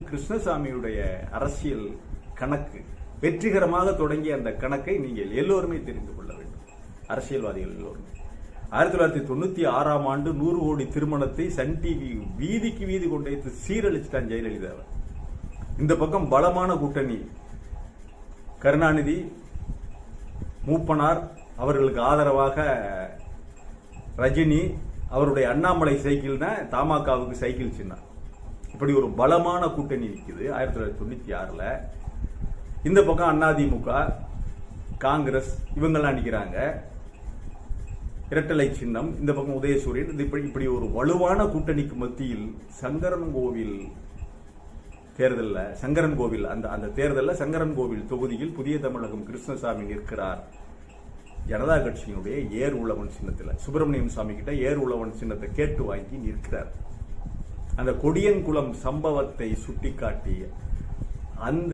கிருஷ்ணசாமியுடைய அரசியல் கணக்கு வெற்றிகரமாக தொடங்கிய அந்த கணக்கை நீங்கள் எல்லோருமே தெரிந்து கொள்ள வேண்டும். அரசியல்வாதிகள் எல்லோருமே 1996ஆம் ஆண்டு 100 கோடி திருமணத்தை சன் டிவி வீதிக்கு வீதி கொண்டு சீரழிச்சிட்டான் ஜெயலலிதா. இந்த பக்கம் பலமான கூட்டணி கருணாநிதி, மூப்பனார், அவர்களுக்கு ஆதரவாக ரஜினி, அவருடைய அண்ணாமலை சைக்கிள் தான் தமாகவுக்கு சைக்கிள் சின்னம். இப்படி ஒரு பலமான கூட்டணி நிற்குது 1996ல். இந்த பக்கம் அதிமுக, காங்கிரஸ் இவங்கெல்லாம் நிற்கிறாங்க. இரட்டலை சின்னம், இந்த பக்கம் உதயசூரியன். இப்படி ஒரு வலுவான கூட்டணிக்கு மத்தியில் சங்கரன்கோவில் அந்த தேர்தலில் சங்கரன்கோவில் தொகுதியில் புதிய தமிழகம் கிருஷ்ணசாமி நிற்கிறார். ஜனதா கட்சியினுடைய ஏர் உழவன் சின்னத்தில் சுப்பிரமணியம் சாமி கிட்ட ஏர் உழவன் சின்னத்தை கேட்டு வாங்கி நிற்கிறார். அந்த கொடியன்குளம் சம்பவத்தை சுட்டிக்காட்டி அந்த